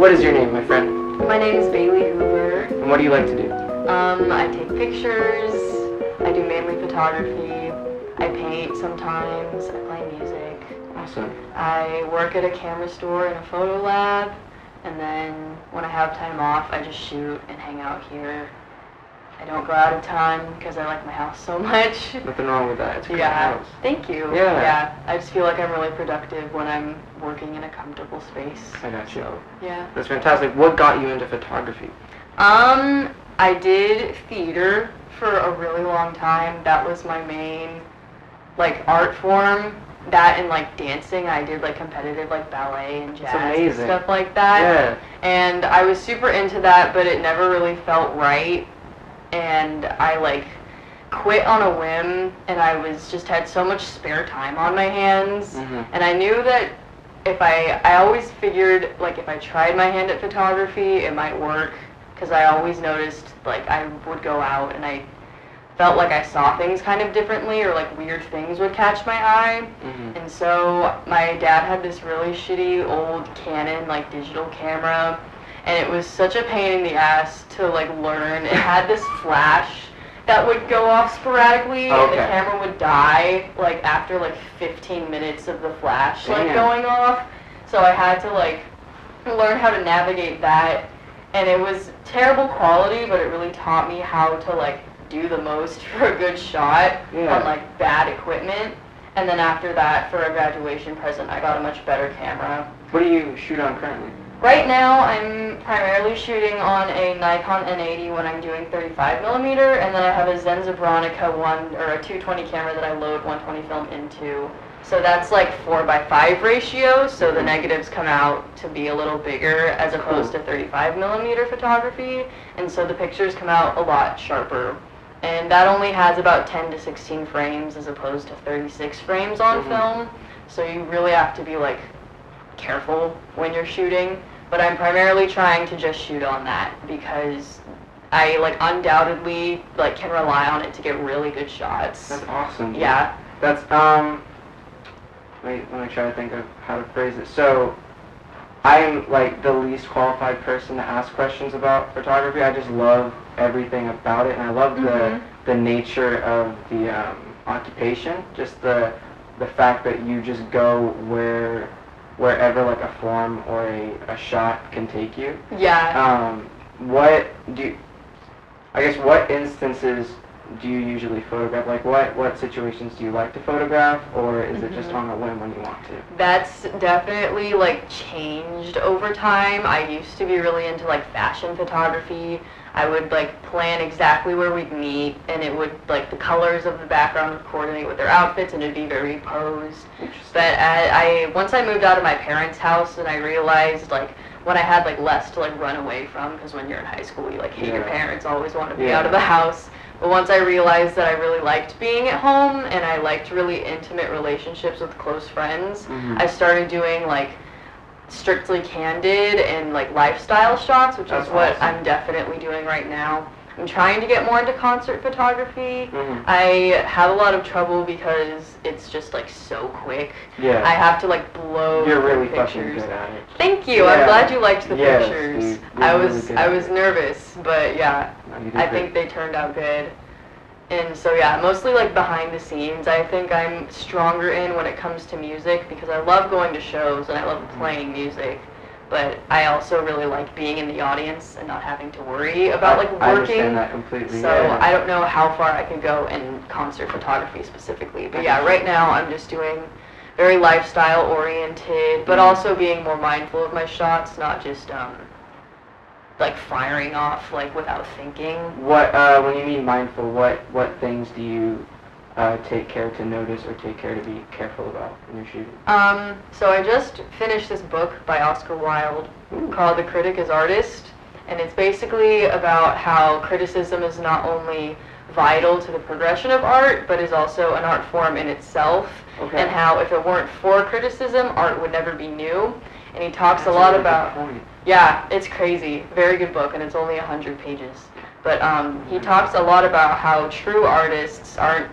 What is your name, my friend? My name is Bailey Hoover. And what do you like to do? I take pictures, I do mainly photography, I paint sometimes, I play music. Awesome. I work at a camera store and a photo lab, and then when I have time off, I just shoot and hang out here. I don't go out a ton because I like my house so much. Nothing wrong with that. It's a great Yeah, house. thank you. Yeah. I just feel like I'm really productive when I'm working in a comfortable space. I got you. So, yeah. That's fantastic. What got you into photography? I did theater for a really long time. That was my main, art form. That and, dancing. I did, competitive, ballet and jazz and stuff like that. Yeah. And I was super into that, but it never really felt right. And I, quit on a whim, and I just had so much spare time on my hands. Mm-hmm. And I knew that if I always figured, if I tried my hand at photography, it might work. Because I always noticed, I would go out and I felt like I saw things kind of differently, or weird things would catch my eye. Mm-hmm. And so my dad had this really shitty old Canon digital camera, and it was such a pain in the ass to learn. It had this flash that would go off sporadically, and the camera would die after 15 minutes of the flash going off. So I had to learn how to navigate that. And it was terrible quality, but it really taught me how to do the most for a good shot on bad equipment. And then after that, for a graduation present, I got a much better camera. What do you shoot on currently? Right now, I'm primarily shooting on a Nikon N80 when I'm doing 35mm, and then I have a Zenza Bronica a 220 camera that I load 120 film into. So that's 4:5 ratio, so the negatives come out to be a little bigger as opposed to 35mm photography, and so the pictures come out a lot sharper. And that only has about 10 to 16 frames as opposed to 36 frames on film, so you really have to be careful when you're shooting. But I'm primarily trying to just shoot on that because I undoubtedly can rely on it to get really good shots. That's awesome. Yeah. That's Wait, let me try to think of how to phrase it. So, I'm the least qualified person to ask questions about photography. I just love everything about it, and I love the nature of the occupation. Just the fact that you just go wherever a form or a shot can take you. Yeah. What instances do you usually photograph? What situations do you like to photograph, or is it just on a whim when you want to? That's definitely changed over time. I used to be really into fashion photography. I would plan exactly where we'd meet, and it would the colors of the background would coordinate with their outfits, and it'd be very posed. But once I moved out of my parents' house, and I realized when I had less to run away from, because when you're in high school you hate your parents, always want to be out of the house. But once I realized that I really liked being at home, and I liked really intimate relationships with close friends, I started doing strictly candid and lifestyle shots, which is what I'm definitely doing right now. I'm trying to get more into concert photography. I have a lot of trouble because it's just so quick. Yeah. I have to blow You're really pictures. fucking good at it. Thank you. Yeah. I'm glad you liked the Yes, pictures. dude. I You're was really good I at was it. nervous, but yeah, I think they turned out good. And so yeah, mostly behind the scenes, I think I'm stronger in when it comes to music, because I love going to shows and I love playing music. But I also really like being in the audience and not having to worry about working. I understand that completely. So I don't know how far I can go in concert photography specifically. But yeah, right now I'm just doing very lifestyle oriented, but also being more mindful of my shots, not just firing off without thinking. What when you mean mindful, what things do you take care to notice or take care to be careful about when you're shooting? So I just finished this book by Oscar Wilde called The Critic as Artist, and it's basically about how criticism is not only vital to the progression of art, but is also an art form in itself, and how if it weren't for criticism, art would never be new. And he talks a lot about, yeah, it's crazy, very good book, and it's only 100 pages. But he talks a lot about how true artists aren't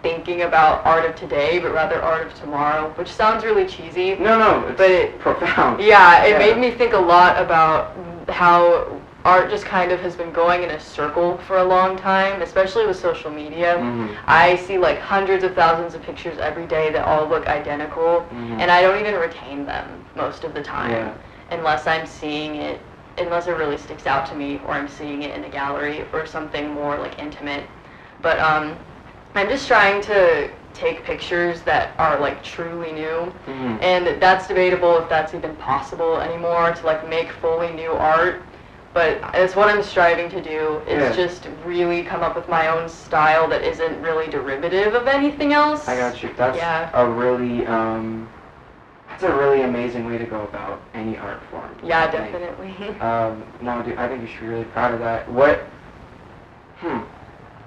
thinking about art of today, but rather art of tomorrow, which sounds really cheesy. No, it's but it, profound. Yeah, it made me think a lot about how art just kind of has been going in a circle for a long time, especially with social media. I see like hundreds of thousands of pictures every day that all look identical, and I don't even retain them most of the time unless I'm seeing it, unless it really sticks out to me, or I'm seeing it in a gallery or something more like intimate. But I'm just trying to take pictures that are like truly new, and that's debatable if that's even possible anymore, to like make fully new art. But it's what I'm striving to do, is just really come up with my own style that isn't really derivative of anything else. I got you. That's a really that's a really amazing way to go about any art form. Yeah, definitely. No, dude, I think you should be really proud of that.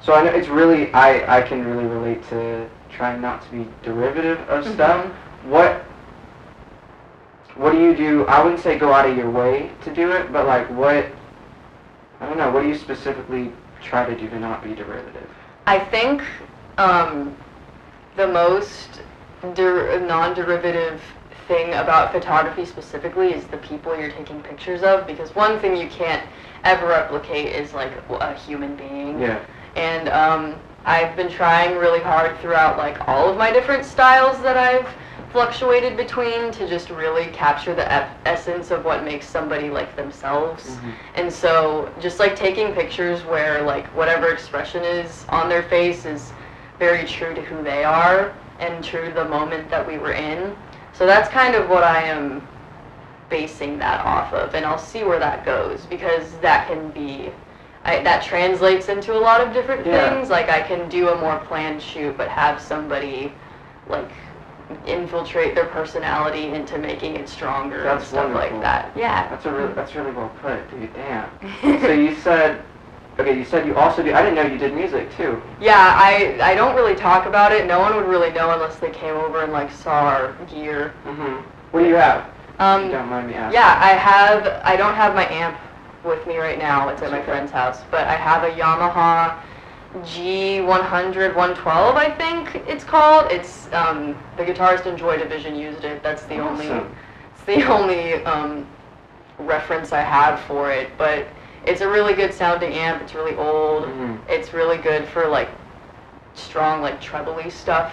So I know it's really, I can really relate to trying not to be derivative of stuff. What do you do? I wouldn't say go out of your way to do it, but like what do you specifically try to do to not be derivative? I think the most non-derivative thing about photography specifically is the people you're taking pictures of, because one thing you can't ever replicate is like a human being. Yeah. And I've been trying really hard throughout like all of my different styles that I've fluctuated between to just really capture the essence of what makes somebody like themselves. And so just like taking pictures where like whatever expression is on their face is very true to who they are and true to the moment that we were in. So that's kind of what I am basing that off of, and I'll see where that goes, because that can be that translates into a lot of different things. Like I can do a more planned shoot but have somebody like infiltrate their personality into making it stronger and stuff like that. Yeah. That's really well put, dude. Damn. So you said you also do, I didn't know you did music too. Yeah, I don't really talk about it. No one would really know unless they came over and like saw our gear. What do you have? If you don't mind me asking. Yeah, I don't have my amp with me right now. It's at my friend's house, but I have a Yamaha G100 112, I think it's called. It's the guitarist in Joy Division used it. That's the only reference I have for it, but it's a really good sounding amp. It's really old. It's really good for like strong like treble-y stuff.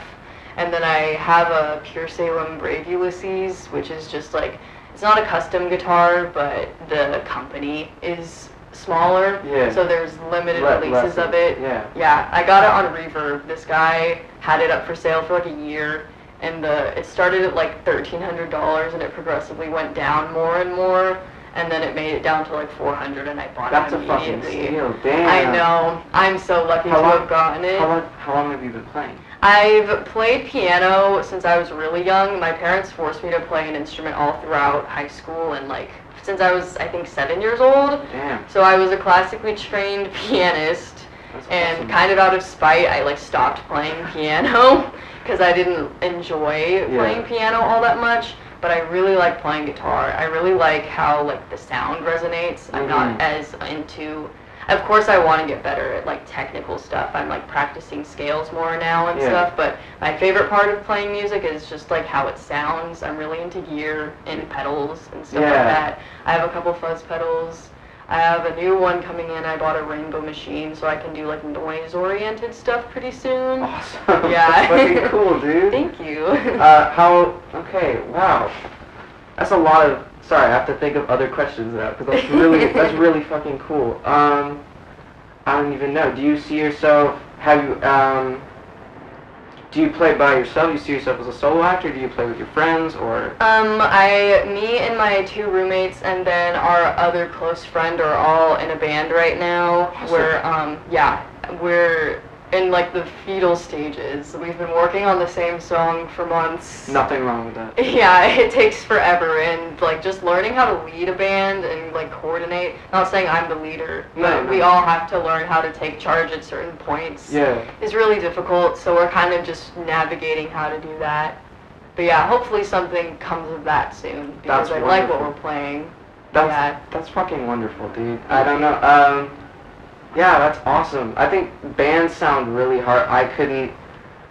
And then I have a Pure Salem Brave Ulysses, which is just like, it's not a custom guitar, but the company is smaller, so there's limited releases of it. Yeah, I got it on Reverb. This guy had it up for sale for like a year, and it started at like $1,300, and it progressively went down more and more, and then it made it down to like $400, and I bought it immediately. That's a fucking steal, damn. I know. I'm so lucky to have gotten it. How long have you been playing? I've played piano since I was really young. My parents forced me to play an instrument all throughout high school, and like since I was, I think, 7 years old. Damn. So I was a classically trained pianist, and kind of out of spite, I like stopped playing piano because I didn't enjoy playing piano all that much. But I really like playing guitar. I really like how like the sound resonates. I'm not as into. Of course, I want to get better at like technical stuff. I'm like practicing scales more now and stuff. But my favorite part of playing music is just like how it sounds. I'm really into gear and pedals and stuff like that. I have a couple fuzz pedals. I have a new one coming in. I bought a rainbow machine so I can do like noise-oriented stuff pretty soon. Awesome. Yeah. That's fucking cool, dude. Thank you. Okay, wow. That's a lot of. Sorry, I have to think of other questions now, because that's really fucking cool. I don't even know. Do you see yourself? Do you play by yourself? Do you see yourself as a solo actor? Do you play with your friends, or? Me and my 2 roommates and then our other close friend are all in a band right now. Awesome. We're in like the fetal stages. We've been working on the same song for months. Nothing wrong with that. Yeah, it takes forever, and like just learning how to lead a band and like coordinate. Not saying I'm the leader, but we all have to learn how to take charge at certain points. Is really difficult. So we're kind of just navigating how to do that. But yeah, hopefully something comes of that soon, because I like what we're playing. That's fucking wonderful, dude. I don't know. Yeah, that's awesome. I think bands sound really hard.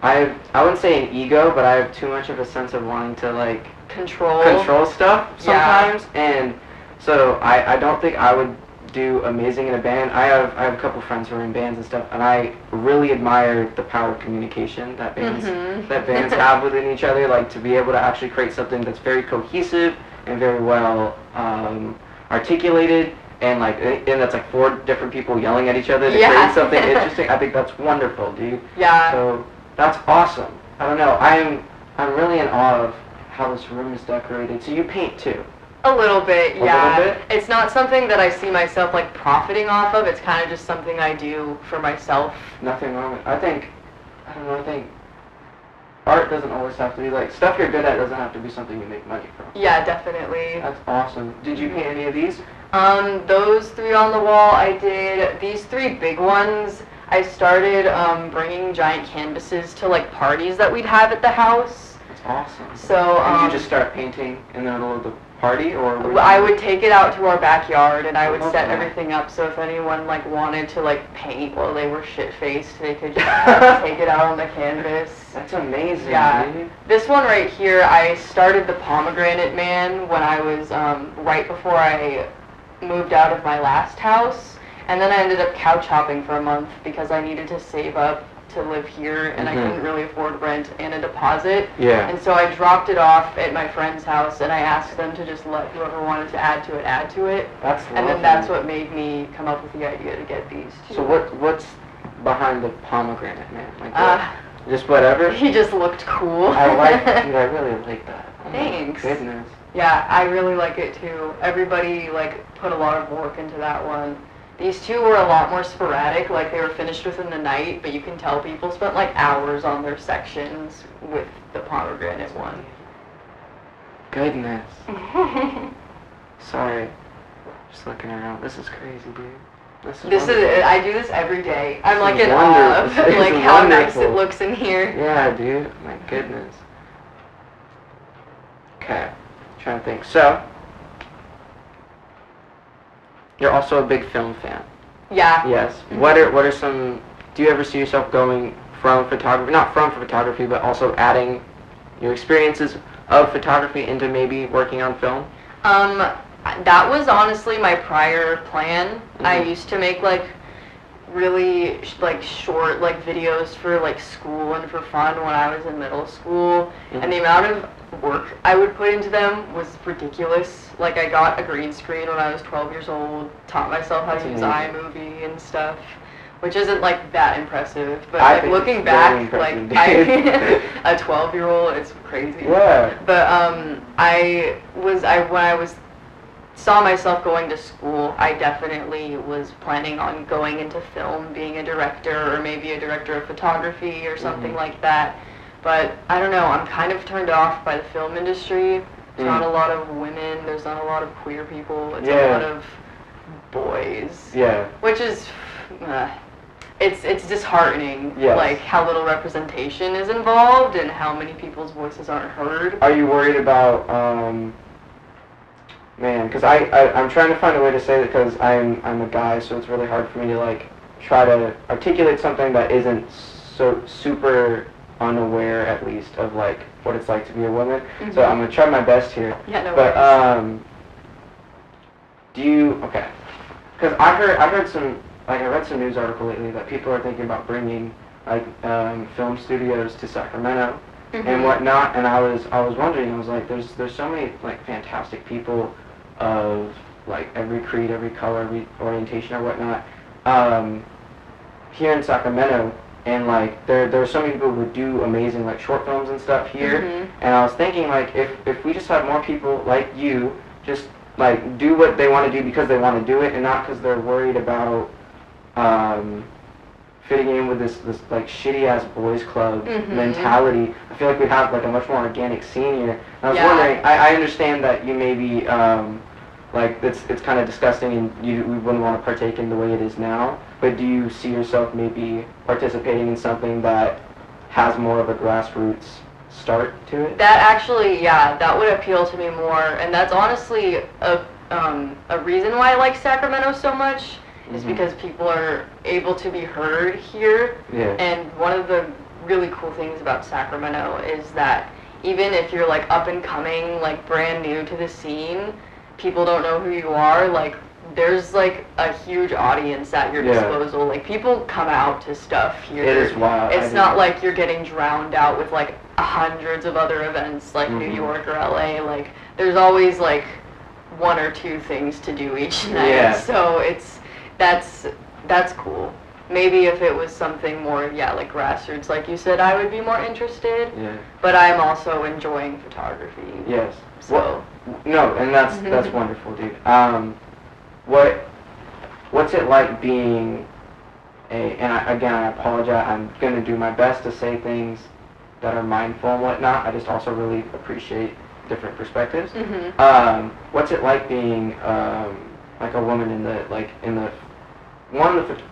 I wouldn't say an ego, but I have too much of a sense of wanting to like Control stuff sometimes, and so I don't think I would do amazing in a band. I have a couple friends who are in bands and stuff, and I really admire the power of communication that bands have within each other, like to be able to actually create something that's very cohesive and very well articulated, and that's like 4 different people yelling at each other to create something interesting. I think that's wonderful, dude. Yeah. So that's awesome. I don't know. I'm really in awe of how this room is decorated. So you paint too? A little bit, yeah. A little bit? It's not something that I see myself like profiting off of. It's kind of just something I do for myself. Nothing wrong with. I think art doesn't always have to be like stuff you're good at doesn't have to be something you make money from. Yeah, definitely. That's awesome. Did you paint any of these? Those 3 on the wall, I did. These 3 big ones, I started bringing giant canvases to like parties that we'd have at the house. That's awesome. So and you just start painting in the middle of the party, or I would take it out to our backyard and I would set everything up, so if anyone like wanted to like paint while they were shit-faced, they could just take it out on the canvas. That's amazing. Yeah. Dude. This one right here, I started the pomegranate man when I was right before I moved out of my last house, and then I ended up couch hopping for a month because I needed to save up to live here, and I couldn't really afford rent and a deposit. Yeah. And so I dropped it off at my friend's house, and I asked them to just let whoever wanted to add to it. That's and then that's what made me come up with the idea to get these two. So what's behind the pomegranate man? Like just whatever? He just looked cool. Dude, I really like that. Oh Thanks. My goodness. Yeah, I really like it too. Everybody like put a lot of work into that one. These 2 were a lot more sporadic, like they were finished within the night, but you can tell people spent like hours on their sections with the pomegranate one. Goodness. Sorry. Just looking around. This is crazy, dude. This is I do this every day. I'm like in awe of like how nice it looks in here. Yeah, dude. My goodness. Okay. Trying to think. So, you're also a big film fan. Yeah. Yes. What are some? Do you ever see yourself going from photography, not from photography, but also adding your experiences of photography into maybe working on film? That was honestly my prior plan. I used to make like really like short like videos for like school and for fun when I was in middle school, and the amount of work I would put into them was ridiculous. Like I got a green screen when I was 12 years old, taught myself how to use iMovie and stuff, which isn't like that impressive, but like looking back, like a 12-year-old, it's crazy. Yeah. But when I saw myself going to school, I definitely was planning on going into film, being a director, or maybe a director of photography or something like that. But I don't know, I'm kind of turned off by the film industry. There's not a lot of women, there's not a lot of queer people, it's a lot of boys. Yeah. Which is, it's disheartening, like how little representation is involved and how many people's voices aren't heard. Are you worried about, man, because I'm trying to find a way to say it because I'm a guy, so it's really hard for me to like try to articulate something that isn't so super unaware, at least, of like what it's like to be a woman. So I'm gonna try my best here. Yeah, no but worries. because I heard some, like I read some news article lately that people are thinking about bringing like film studios to Sacramento and whatnot, and I was wondering, I was like, there's so many like fantastic people of like every creed, every color, every orientation or whatnot here in Sacramento. And like there are so many people who do amazing like short films and stuff here, and I was thinking like if we just had more people like you just like do what they want to do because they want to do it and not because they're worried about fitting in with this like shitty ass boys club mentality, I feel like we'd have like a much more organic scene here. And I was wondering, I understand that you may be like it's kind of disgusting and we wouldn't want to partake in the way it is now. But do you see yourself maybe participating in something that has more of a grassroots start to it? That actually, yeah, that would appeal to me more, and that's honestly a reason why I like Sacramento so much, is because people are able to be heard here. Yeah. And one of the really cool things about Sacramento is that even if you're like up and coming, like brand new to the scene, people don't know who you are, like there's like a huge audience at your disposal. Like people come out to stuff here. It is wild. It's not like you're getting drowned out with like hundreds of other events like New York or LA. Like there's always like one or two things to do each night. Yeah. So that's cool. Maybe if it was something more, like grassroots, like you said, I would be more interested. Yeah. But I'm also enjoying photography. Yes. So. Well, no, and that's wonderful, dude. What's it like being again, I apologize, I'm going to do my best to say things that are mindful and whatnot. I just also really appreciate different perspectives. What's it like being like a woman in the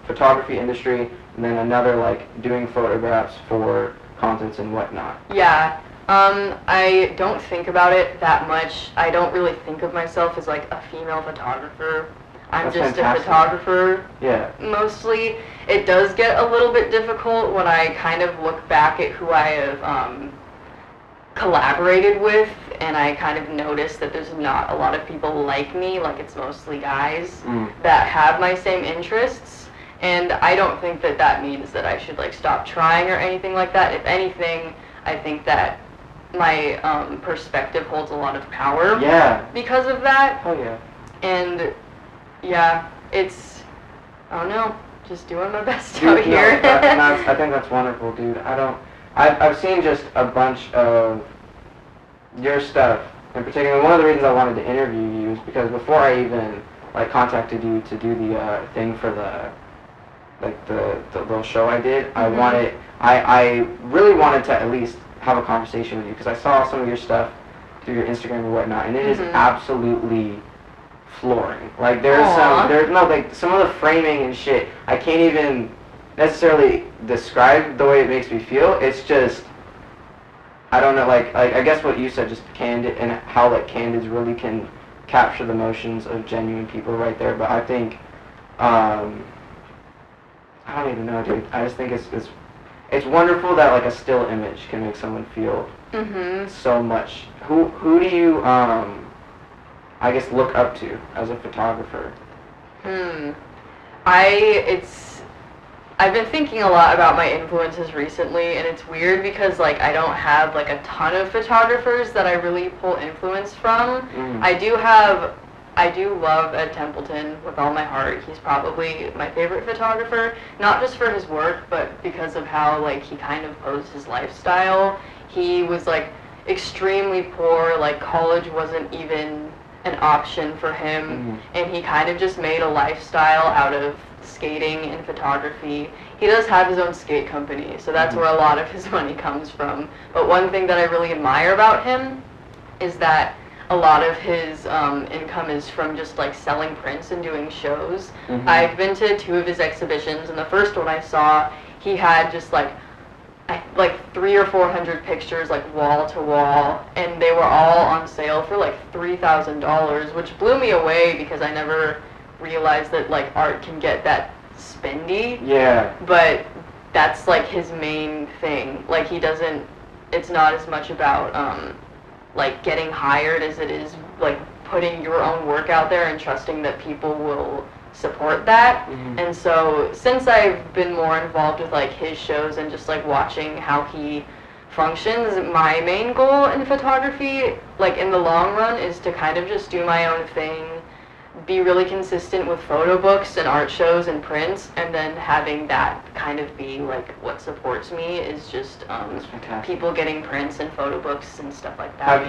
photography industry, and then another like doing photographs for contents and whatnot? Yeah. I don't think about it that much. I don't really think of myself as like a female photographer. I'm That's just fantastic. a photographer. Yeah. Mostly. It does get a little bit difficult when I kind of look back at who I have collaborated with, and I kind of notice that there's not a lot of people like me, like it's mostly guys that have my same interests, and I don't think that that means that I should like stop trying or anything like that. If anything, I think that my perspective holds a lot of power because of that. Oh yeah. And yeah, it's, I don't know, just doing my best out here. I think that's wonderful, dude. I've seen just a bunch of your stuff. In particular, one of the reasons I wanted to interview you is because before I even like contacted you to do the thing for the little show I did, I really wanted to at least have a conversation with you because I saw some of your stuff through your Instagram and whatnot, and it is absolutely flooring. Like some of the framing and shit, I can't even necessarily describe the way it makes me feel. It's just, I don't know, like I guess what you said, just candid, and how like candids really can capture the emotions of genuine people right there. But I think, I don't even know, dude. I just think it's wonderful that like a still image can make someone feel so much. Who do you I guess look up to as a photographer? I've been thinking a lot about my influences recently, and it's weird because like I don't have like a ton of photographers that I really pull influence from. I do love Ed Templeton with all my heart. He's probably my favorite photographer, not just for his work, but because of how like he kind of posed his lifestyle. He was like extremely poor, like college wasn't even an option for him, and he kind of just made a lifestyle out of skating and photography. He does have his own skate company, so that's where a lot of his money comes from. But one thing that I really admire about him is that a lot of his income is from just like selling prints and doing shows. I've been to 2 of his exhibitions, and the first one I saw, he had just like 300 or 400 pictures like wall to wall, and they were all on sale for like $3,000, which blew me away because I never realized that like art can get that spendy. Yeah. But that's like his main thing. Like he doesn't, it's not as much about like getting hired as it is like putting your own work out there and trusting that people will support that. And so since I've been more involved with like his shows and just like watching how he functions, my main goal in photography, like in the long run, is to kind of just do my own thing, be really consistent with photo books and art shows and prints, and then having that kind of be like what supports me is just people getting prints and photo books and stuff like that.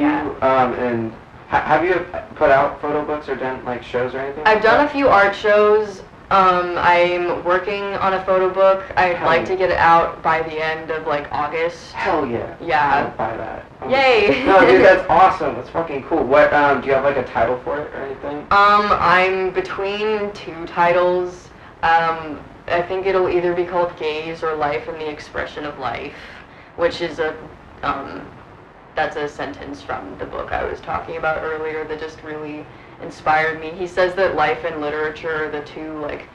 Have you put out photo books or done like shows or anything? I've done a few art shows. I'm working on a photo book. I'd like to get it out by the end of like August. Hell yeah. Yeah. I'll buy that. Yay. No, dude, that's awesome. That's fucking cool. What do you have like a title for it or anything? I'm between 2 titles. I think it'll either be called Gaze or Life and the Expression of Life, which is that's a sentence from the book I was talking about earlier that just really inspired me. He says that life and literature are the 2 like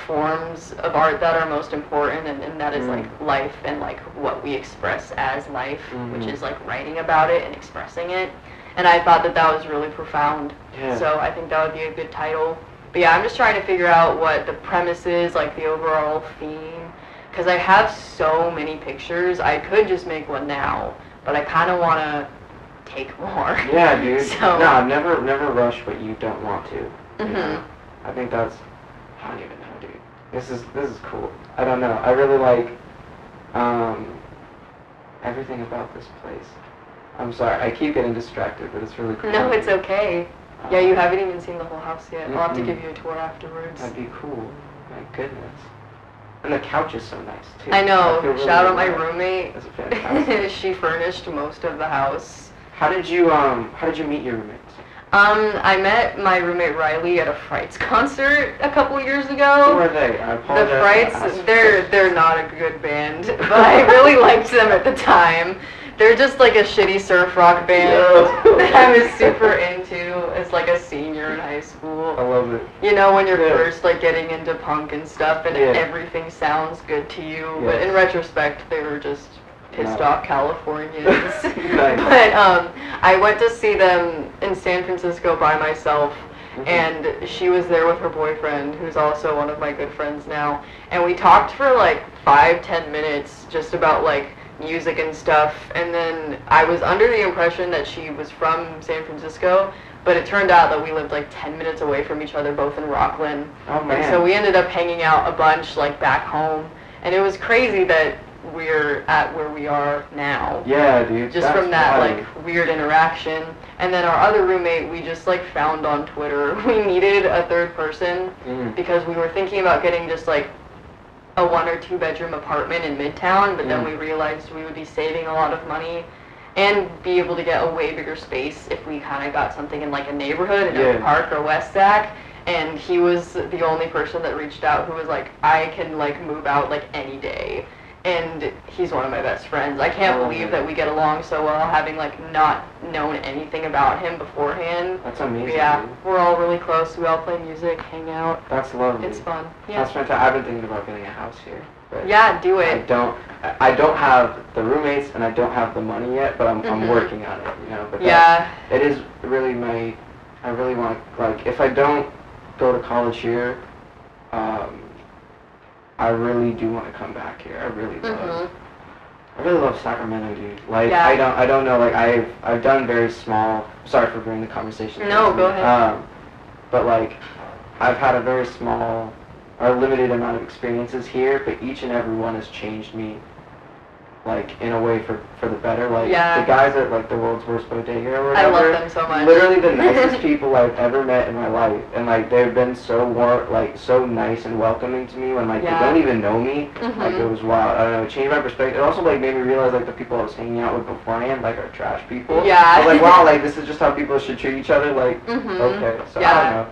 forms of art that are most important, and that is like life and like what we express as life, which is like writing about it and expressing it. And I thought that that was really profound. Yeah. So I think that would be a good title. But yeah, I'm just trying to figure out what the premise is, like the overall theme, because I have so many pictures. I could just make one now, but I kind of want to take more. Yeah, dude. So, no, never rush what you don't want to. You know? I think that's, I don't even know, dude. This is cool. I don't know. I really like everything about this place. I'm sorry, I keep getting distracted, but it's really cool. No, it's okay. Yeah, you haven't even seen the whole house yet. I'll have to give you a tour afterwards. That'd be cool. My goodness. And the couch is so nice, too. I know. Really Shout out my roommate. That's fantastic. She furnished most of the house. How did you meet your roommates? I met my roommate Riley at a Frights concert a couple years ago. Who are they? I apologize. The Frights, they're not a good band, but I really liked them at the time. They're just like a shitty surf rock band that I was super into as like a senior in high school. I love it. You know, when you're first like getting into punk and stuff and Yeah. everything sounds good to you, Yeah. but in retrospect they were just pissed off Californians. Nice. But I went to see them in San Francisco by myself, and she was there with her boyfriend, who's also one of my good friends now, and we talked for like 5-10 minutes just about like music and stuff, and then I was under the impression that she was from San Francisco, but it turned out that we lived like 10 minutes away from each other, both in Rockland. Oh, man. And so we ended up hanging out a bunch like back home, and it was crazy that we're at where we are now. Yeah, dude. Just from that like weird interaction. And then our other roommate we just like found on Twitter. We needed a third person because we were thinking about getting just like a 1 or 2 bedroom apartment in Midtown, but then we realized we would be saving a lot of money and be able to get a way bigger space if we kind of got something in like a neighborhood in Oak Park or West Sac. And he was the only person that reached out who was like, I can like move out like any day. And he's one of my best friends. I can't believe that we get along so well, having like not known anything about him beforehand. That's amazing. Yeah, dude. we're all really close. We all play music, hang out. That's lovely. It's fun. Yeah. That's fantastic. I've been thinking about getting a house here. But Yeah, do it. I don't have the roommates and I don't have the money yet, but I'm working on it, you know. But it is really I really want to, like, if I don't go to college here, I really do want to come back here. I really love Sacramento, dude. Like, I don't know, like, I've done very small, sorry for bringing the conversation. No, go ahead. But like, I've had a very small or limited amount of experiences here, but each and every one has changed me, like, in a way for the better. Like, the guys at, like, the World's Worst Bodega or whatever. I love them so much. Literally the nicest people I've ever met in my life. And, like, they've been so so nice and welcoming to me when, like, they don't even know me. Like, it was wild. I don't know, it changed my perspective. It also, like, made me realize, like, the people I was hanging out with beforehand, like, are trash people. Yeah. I was like, wow, like, this is just how people should treat each other. Like, okay. So, I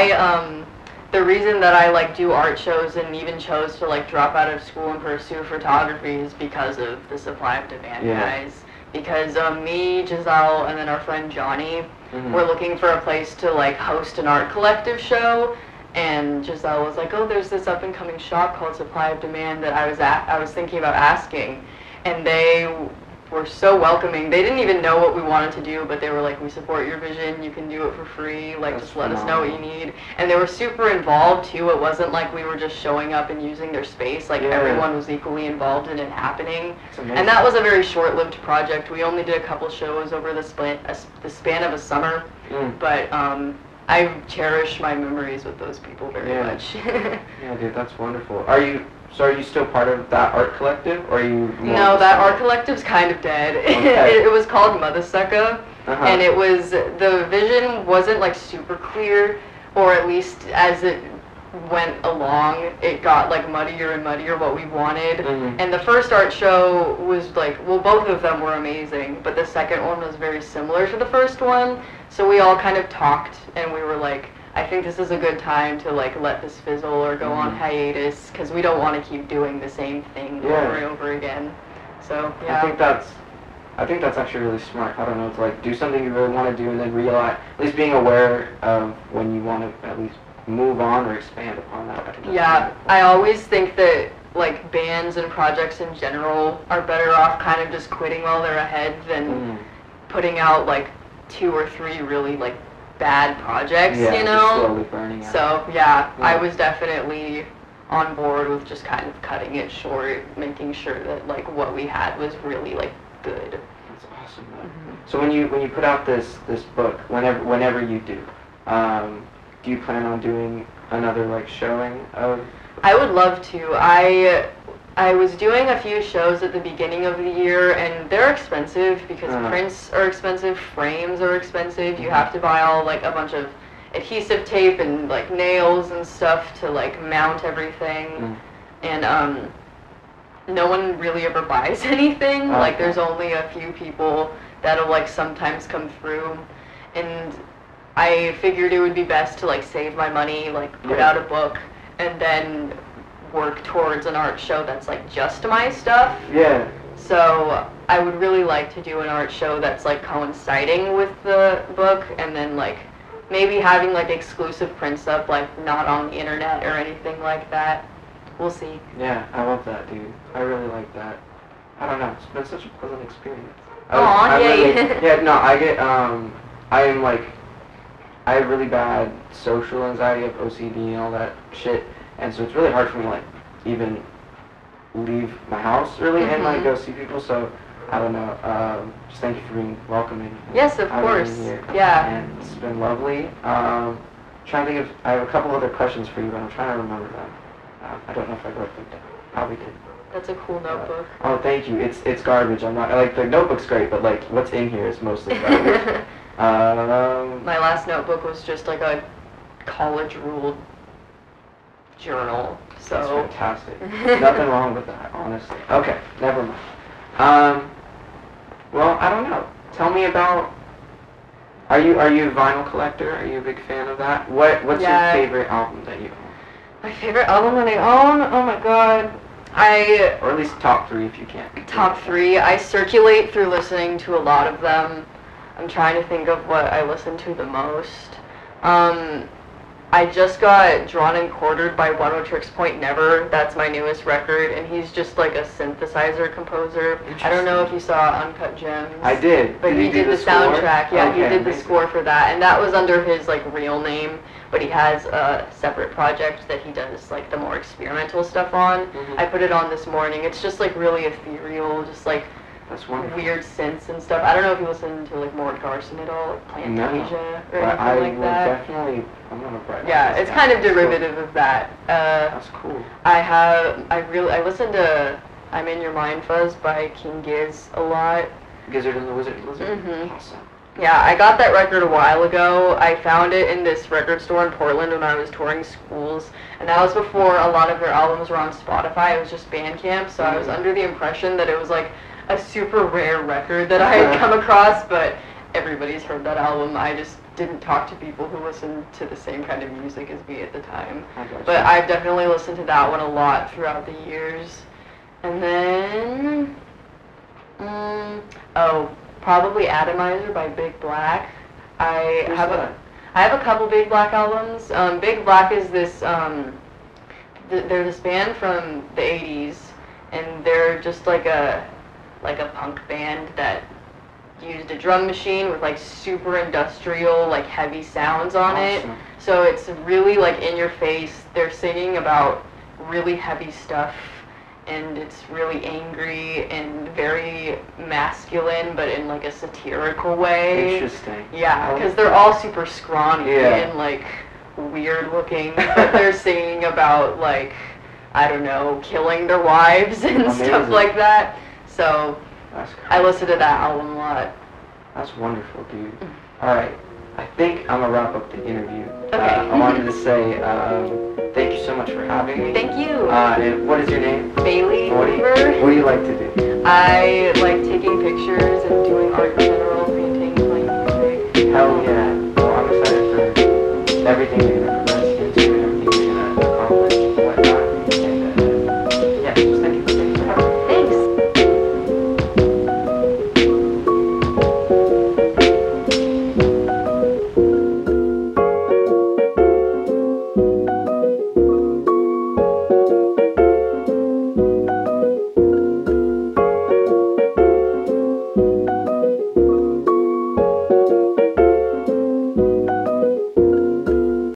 don't know. The reason that I like do art shows and even chose to like drop out of school and pursue photography is because of the supply of demand, guys. Because me, Giselle, and then our friend Johnny were looking for a place to like host an art collective show, and Giselle was like, "Oh, there's this up and coming shop called Supply of Demand that I was thinking about asking," and they were so welcoming. They didn't even know what we wanted to do, but they were like, "We support your vision. You can do it for free. Like, just let us know what you need." And they were super involved too. It wasn't like we were just showing up and using their space. Like, everyone was equally involved in it happening. And that was a very short-lived project. We only did a couple shows over the span of a summer. But I cherish my memories with those people very much. Yeah, dude, that's wonderful. Are you still part of that art collective, or are you more No, that art collective's kind of dead. Okay. It was called Mothersucker, and it was, the vision wasn't like super clear, or at least as it went along, it got like muddier and muddier what we wanted. And the first art show was like, well, both of them were amazing, but the second one was very similar to the first one, so we all kind of talked, and we were like, I think this is a good time to like let this fizzle or go on hiatus, because we don't want to keep doing the same thing over and over again. So I think that's actually really smart. I don't know, to like do something you really want to do and then realize, at least being aware of when you want to at least move on or expand upon that. I think that's Yeah, wonderful. I always think that like bands and projects in general are better off kind of just quitting while they're ahead than putting out like 2 or 3 really like bad projects, Yeah, you just know? slowly burning out. So yeah, I was definitely on board with just kind of cutting it short, making sure that like what we had was really like good. That's awesome, though. So when you put out this book, whenever you do you plan on doing another like showing of? I would love to. I was doing a few shows at the beginning of the year, and they're expensive because prints are expensive, frames are expensive. You have to buy all like a bunch of adhesive tape and like nails and stuff to like mount everything. And no one really ever buys anything. Like there's only a few people that'll like sometimes come through, and I figured it would be best to like save my money, like put out a book, and then work towards an art show that's like just my stuff. Yeah. So I would really like to do an art show that's like coinciding with the book, and then like maybe having like exclusive prints up, like not on the internet or anything like that. We'll see. Yeah, I love that, dude. I really like that. I don't know, it's been such a pleasant experience. Aw, yay. Yeah, no, I am like, I have really bad social anxiety, of OCD and all that shit, and so it's really hard for me to like even leave my house really and like go see people. So I don't know. Just thank you for being welcoming. Yes, of course. Yeah. And it's been lovely. Trying to think of. I have a couple other questions for you, but I'm trying to remember them. I don't know if I wrote them down. Probably did. That's a cool notebook. Oh, thank you. It's garbage. I'm not like the notebook's great, but like what's in here is mostly garbage. My last notebook was just like a college ruled journal. So that's fantastic. Nothing wrong with that, honestly. Okay, never mind. Well, I don't know. Tell me about. Are you a vinyl collector? Are you a big fan of that? What's your favorite album that you own? My favorite album that I own? Oh my god. Or at least top 3 if you can. Top 3. I circulate through listening to a lot of them. I'm trying to think of what I listen to the most. I just got Drawn and Quartered by One Oh Tricks Point Never. That's my newest record, and he's just like a synthesizer composer. I don't know if you saw Uncut Gems. I did. But he did the soundtrack. Yeah, he did the score for that, and that was under his like real name. But he has a separate project that he does like the more experimental stuff on. I put it on this morning. It's just like really ethereal, just like weird synths and stuff. I don't know if you listen to like Mort Garson at all, like Plantasia or anything like that. Definitely, I'm gonna write. Yeah, it's kind of derivative of that. That's cool. I listen to I'm in Your Mind Fuzz by King Giz a lot. Gizzard and the Wizard. Awesome. Yeah, I got that record a while ago. I found it in this record store in Portland when I was touring schools, and that was before a lot of their albums were on Spotify. It was just Bandcamp, so I was under the impression that it was like a super rare record that I had come across, but everybody's heard that album. I just didn't talk to people who listened to the same kind of music as me at the time. But I've definitely listened to that one a lot throughout the years. And then, probably Atomizer by Big Black. I have a couple Big Black albums. Big Black is this, they're this band from the 80s, and they're just like a punk band that used a drum machine with like super industrial, like heavy sounds on it. So it's really like in your face. They're singing about really heavy stuff, and it's really angry and very masculine, but in like a satirical way. Interesting. Yeah, because they're all super scrawny and like weird looking, but they're singing about like, I don't know, killing their wives and stuff like that. So I listen to that album a lot. That's wonderful, dude. All right, I think I'm gonna wrap up the interview. Okay. I wanted to say thank you so much for having me. Thank you. And what is your name? Bailey Hoover. What do you like to do? I like taking pictures and doing art in general, painting, playing music. Hell yeah. Well, I'm excited for everything you're gonna do.